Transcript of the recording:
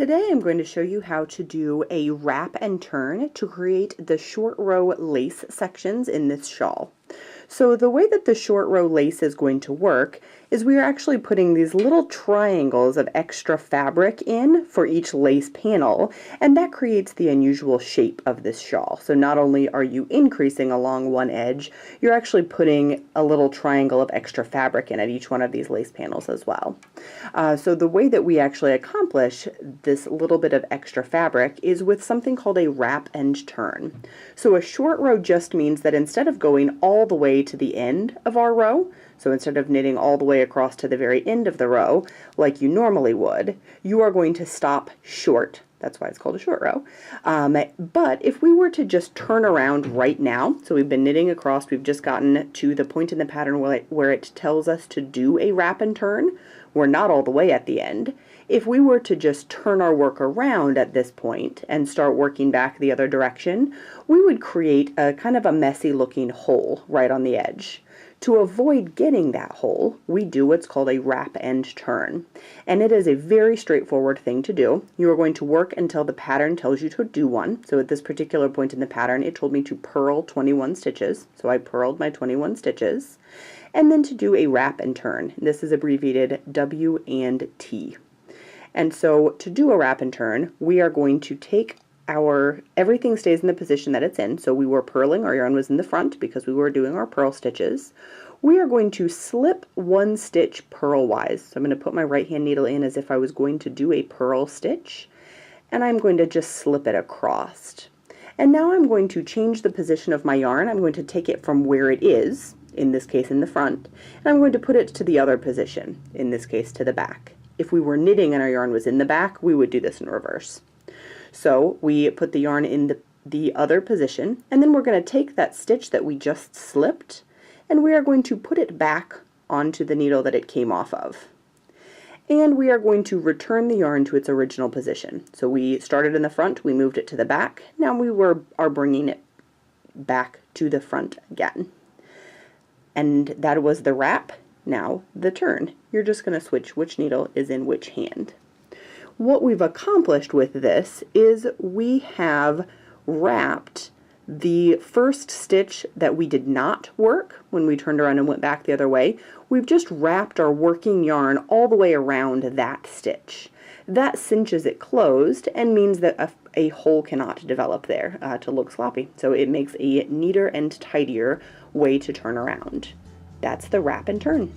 Today I'm going to show you how to do a wrap and turn to create the short row lace sections in this shawl. So the way that the short row lace is going to work is we are actually putting these little triangles of extra fabric in for each lace panel, and that creates the unusual shape of this shawl. So not only are you increasing along one edge, you're actually putting a little triangle of extra fabric in at each one of these lace panels as well. So the way that we actually accomplish this little bit of extra fabric is with something called a wrap and turn. So a short row just means that instead of going all the way to the end of our row, so instead of knitting all the way across to the very end of the row like you normally would, you are going to stop short. That's why it's called a short row. But if we were to just turn around right now, so we've been knitting across, we've just gotten to the point in the pattern where it tells us to do a wrap and turn. We're not all the way at the end. If we were to just turn our work around at this point and start working back the other direction, we would create a kind of a messy looking hole right on the edge. To avoid getting that hole, we do what's called a wrap and turn. And it is a very straightforward thing to do. You are going to work until the pattern tells you to do one. So at this particular point in the pattern, it told me to purl 21 stitches. So I purled my 21 stitches. And then to do a wrap and turn. This is abbreviated W and T. And so to do a wrap and turn, we are going to take everything stays in the position that it's in. So we were purling, our yarn was in the front because we were doing our purl stitches. We are going to slip one stitch purlwise. So I'm going to put my right hand needle in as if I was going to do a purl stitch, and I'm going to just slip it across. And now I'm going to change the position of my yarn. I'm going to take it from where it is, in this case in the front, and I'm going to put it to the other position, in this case to the back. If we were knitting and our yarn was in the back, we would do this in reverse. So we put the yarn in the other position, and then we're going to take that stitch that we just slipped, and we are going to put it back onto the needle that it came off of. And we are going to return the yarn to its original position. So we started in the front, we moved it to the back, now we are bringing it back to the front again. And that was the wrap. Now the turn. You're just going to switch which needle is in which hand. What we've accomplished with this is we have wrapped the first stitch that we did not work when we turned around and went back the other way. We've just wrapped our working yarn all the way around that stitch. That cinches it closed and means that a hole cannot develop there to look sloppy. So it makes a neater and tidier way to turn around. That's the wrap and turn.